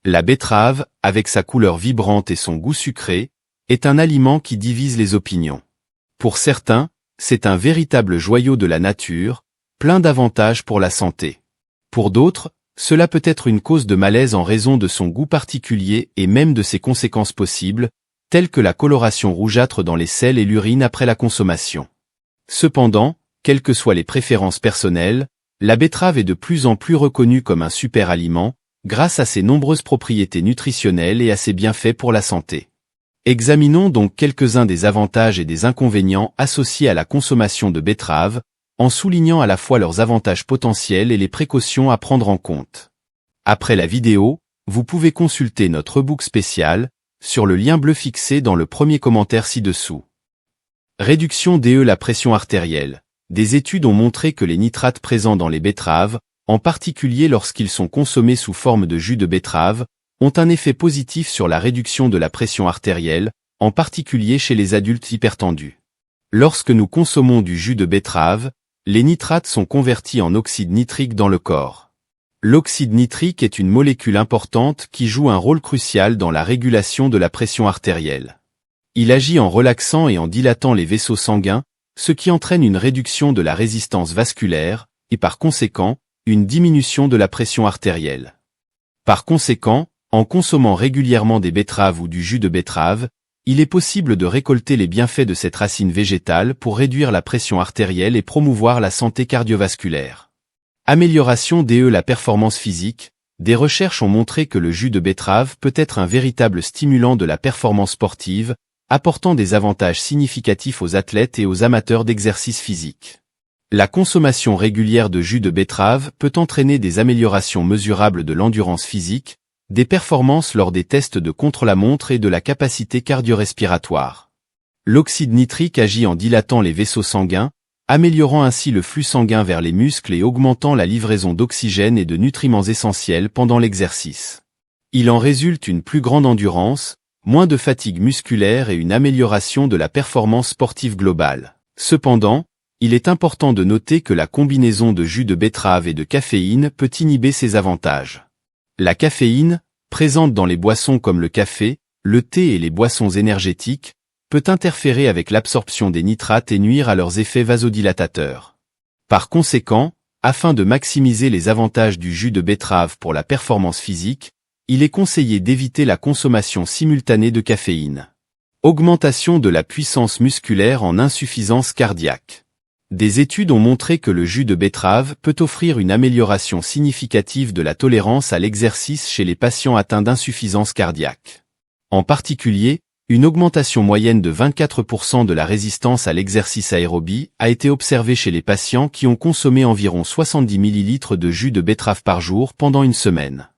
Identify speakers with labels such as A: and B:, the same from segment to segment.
A: La betterave, avec sa couleur vibrante et son goût sucré, est un aliment qui divise les opinions. Pour certains, c'est un véritable joyau de la nature, plein d'avantages pour la santé. Pour d'autres, cela peut être une cause de malaise en raison de son goût particulier et même de ses conséquences possibles, telles que la coloration rougeâtre dans les selles et l'urine après la consommation. Cependant, quelles que soient les préférences personnelles, la betterave est de plus en plus reconnue comme un super aliment, grâce à ses nombreuses propriétés nutritionnelles et à ses bienfaits pour la santé. Examinons donc quelques-uns des avantages et des inconvénients associés à la consommation de betterave, en soulignant à la fois leurs avantages potentiels et les précautions à prendre en compte. Après la vidéo, vous pouvez consulter notre e-book spécial, sur le lien bleu fixé dans le premier commentaire ci-dessous. Réduction de la pression artérielle. Des études ont montré que les nitrates présents dans les betteraves, en particulier lorsqu'ils sont consommés sous forme de jus de betterave, ont un effet positif sur la réduction de la pression artérielle, en particulier chez les adultes hypertendus. Lorsque nous consommons du jus de betterave, les nitrates sont convertis en oxyde nitrique dans le corps. L'oxyde nitrique est une molécule importante qui joue un rôle crucial dans la régulation de la pression artérielle. Il agit en relaxant et en dilatant les vaisseaux sanguins, ce qui entraîne une réduction de la résistance vasculaire, et par conséquent, une diminution de la pression artérielle. Par conséquent, en consommant régulièrement des betteraves ou du jus de betterave, il est possible de récolter les bienfaits de cette racine végétale pour réduire la pression artérielle et promouvoir la santé cardiovasculaire. Amélioration de la performance physique. Des recherches ont montré que le jus de betterave peut être un véritable stimulant de la performance sportive, apportant des avantages significatifs aux athlètes et aux amateurs d'exercice physique. La consommation régulière de jus de betterave peut entraîner des améliorations mesurables de l'endurance physique, des performances lors des tests de contre-la-montre et de la capacité cardio-respiratoire. L'oxyde nitrique agit en dilatant les vaisseaux sanguins, améliorant ainsi le flux sanguin vers les muscles et augmentant la livraison d'oxygène et de nutriments essentiels pendant l'exercice. Il en résulte une plus grande endurance, moins de fatigue musculaire et une amélioration de la performance sportive globale. Cependant, il est important de noter que la combinaison de jus de betterave et de caféine peut inhiber ces avantages. La caféine, présente dans les boissons comme le café, le thé et les boissons énergétiques, peut interférer avec l'absorption des nitrates et nuire à leurs effets vasodilatateurs. Par conséquent, afin de maximiser les avantages du jus de betterave pour la performance physique, il est conseillé d'éviter la consommation simultanée de caféine. Augmentation de la puissance musculaire en insuffisance cardiaque. Des études ont montré que le jus de betterave peut offrir une amélioration significative de la tolérance à l'exercice chez les patients atteints d'insuffisance cardiaque. En particulier, une augmentation moyenne de 24% de la résistance à l'exercice aérobie a été observée chez les patients qui ont consommé environ 70 ml de jus de betterave par jour pendant une semaine.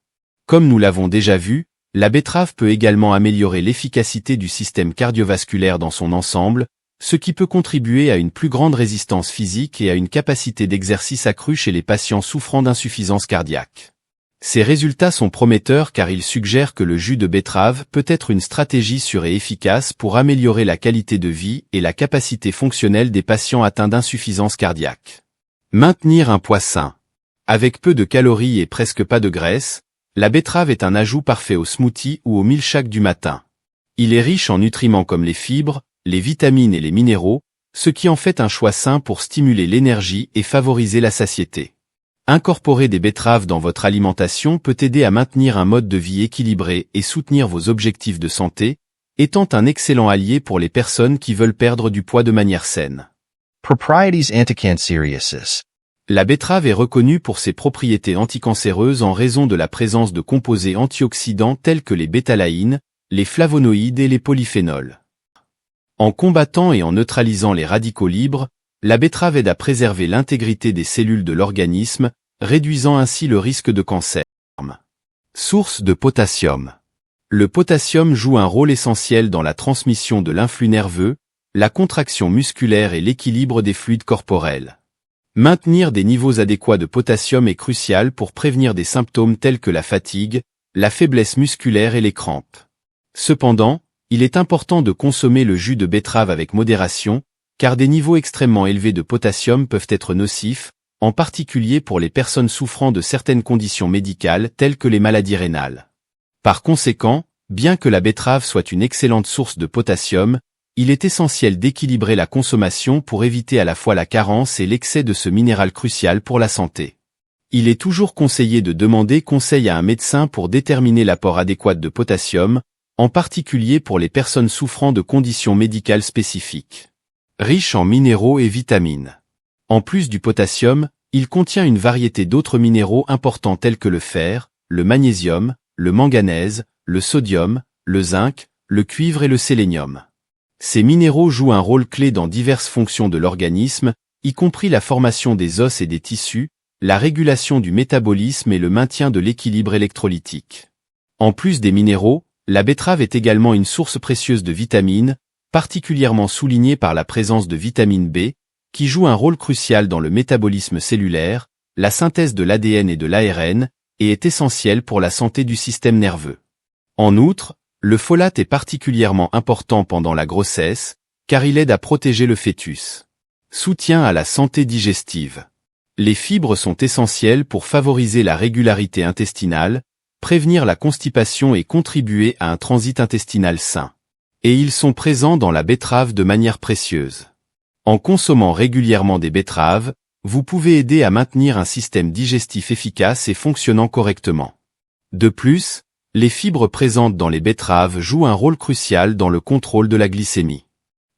A: Comme nous l'avons déjà vu, la betterave peut également améliorer l'efficacité du système cardiovasculaire dans son ensemble, ce qui peut contribuer à une plus grande résistance physique et à une capacité d'exercice accrue chez les patients souffrant d'insuffisance cardiaque. Ces résultats sont prometteurs car ils suggèrent que le jus de betterave peut être une stratégie sûre et efficace pour améliorer la qualité de vie et la capacité fonctionnelle des patients atteints d'insuffisance cardiaque. Maintenir un poids sain. Avec peu de calories et presque pas de graisse, la betterave est un ajout parfait au smoothie ou au milkshake du matin. Il est riche en nutriments comme les fibres, les vitamines et les minéraux, ce qui en fait un choix sain pour stimuler l'énergie et favoriser la satiété. Incorporer des betteraves dans votre alimentation peut aider à maintenir un mode de vie équilibré et soutenir vos objectifs de santé, étant un excellent allié pour les personnes qui veulent perdre du poids de manière saine.
B: Propriétés anticancérieuses.
A: La betterave est reconnue pour ses propriétés anticancéreuses en raison de la présence de composés antioxydants tels que les bétalaïnes, les flavonoïdes et les polyphénols. En combattant et en neutralisant les radicaux libres, la betterave aide à préserver l'intégrité des cellules de l'organisme, réduisant ainsi le risque de cancer. Source de potassium. Le potassium joue un rôle essentiel dans la transmission de l'influx nerveux, la contraction musculaire et l'équilibre des fluides corporels. Maintenir des niveaux adéquats de potassium est crucial pour prévenir des symptômes tels que la fatigue, la faiblesse musculaire et les crampes. Cependant, il est important de consommer le jus de betterave avec modération, car des niveaux extrêmement élevés de potassium peuvent être nocifs, en particulier pour les personnes souffrant de certaines conditions médicales telles que les maladies rénales. Par conséquent, bien que la betterave soit une excellente source de potassium, il est essentiel d'équilibrer la consommation pour éviter à la fois la carence et l'excès de ce minéral crucial pour la santé. Il est toujours conseillé de demander conseil à un médecin pour déterminer l'apport adéquat de potassium, en particulier pour les personnes souffrant de conditions médicales spécifiques. Riche en minéraux et vitamines. En plus du potassium, il contient une variété d'autres minéraux importants tels que le fer, le magnésium, le manganèse, le sodium, le zinc, le cuivre et le sélénium. Ces minéraux jouent un rôle clé dans diverses fonctions de l'organisme, y compris la formation des os et des tissus, la régulation du métabolisme et le maintien de l'équilibre électrolytique. En plus des minéraux, la betterave est également une source précieuse de vitamines, particulièrement soulignée par la présence de vitamine B, qui joue un rôle crucial dans le métabolisme cellulaire, la synthèse de l'ADN et de l'ARN, et est essentielle pour la santé du système nerveux. En outre, le folate est particulièrement important pendant la grossesse, car il aide à protéger le fœtus. Soutien à la santé digestive. Les fibres sont essentielles pour favoriser la régularité intestinale, prévenir la constipation et contribuer à un transit intestinal sain. Et ils sont présents dans la betterave de manière précieuse. En consommant régulièrement des betteraves, vous pouvez aider à maintenir un système digestif efficace et fonctionnant correctement. De plus, les fibres présentes dans les betteraves jouent un rôle crucial dans le contrôle de la glycémie.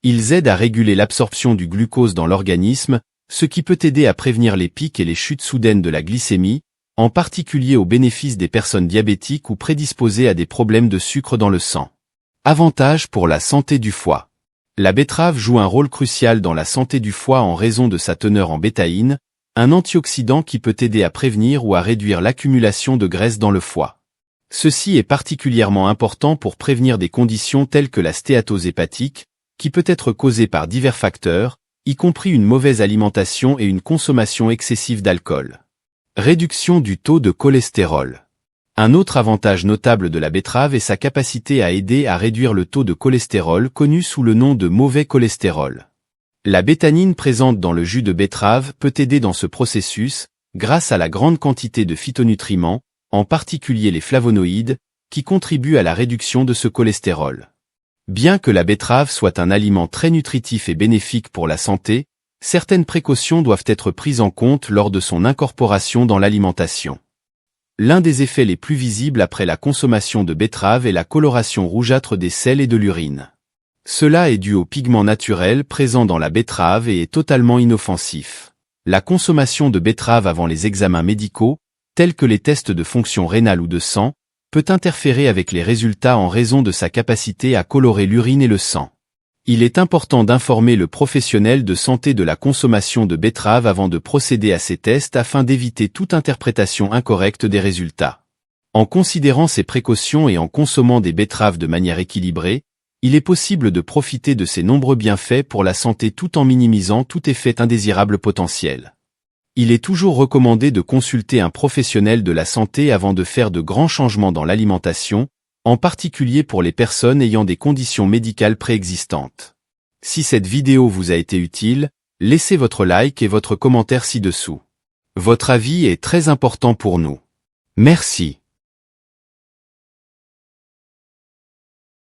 A: Ils aident à réguler l'absorption du glucose dans l'organisme, ce qui peut aider à prévenir les pics et les chutes soudaines de la glycémie, en particulier au bénéfice des personnes diabétiques ou prédisposées à des problèmes de sucre dans le sang. Avantages pour la santé du foie. La betterave joue un rôle crucial dans la santé du foie en raison de sa teneur en bétaïne, un antioxydant qui peut aider à prévenir ou à réduire l'accumulation de graisse dans le foie. Ceci est particulièrement important pour prévenir des conditions telles que la stéatose hépatique, qui peut être causée par divers facteurs, y compris une mauvaise alimentation et une consommation excessive d'alcool. Réduction du taux de cholestérol. Un autre avantage notable de la betterave est sa capacité à aider à réduire le taux de cholestérol connu sous le nom de mauvais cholestérol. La bétanine présente dans le jus de betterave peut aider dans ce processus, grâce à la grande quantité de phytonutriments, en particulier les flavonoïdes, qui contribuent à la réduction de ce cholestérol. Bien que la betterave soit un aliment très nutritif et bénéfique pour la santé, certaines précautions doivent être prises en compte lors de son incorporation dans l'alimentation. L'un des effets les plus visibles après la consommation de betterave est la coloration rougeâtre des selles et de l'urine. Cela est dû aux pigments naturels présents dans la betterave et est totalement inoffensif. La consommation de betterave avant les examens médicaux, tels que les tests de fonction rénale ou de sang, peut interférer avec les résultats en raison de sa capacité à colorer l'urine et le sang. Il est important d'informer le professionnel de santé de la consommation de betterave avant de procéder à ces tests afin d'éviter toute interprétation incorrecte des résultats. En considérant ces précautions et en consommant des betteraves de manière équilibrée, il est possible de profiter de ces nombreux bienfaits pour la santé tout en minimisant tout effet indésirable potentiel. Il est toujours recommandé de consulter un professionnel de la santé avant de faire de grands changements dans l'alimentation, en particulier pour les personnes ayant des conditions médicales préexistantes. Si cette vidéo vous a été utile, laissez votre like et votre commentaire ci-dessous. Votre avis est très important pour nous. Merci.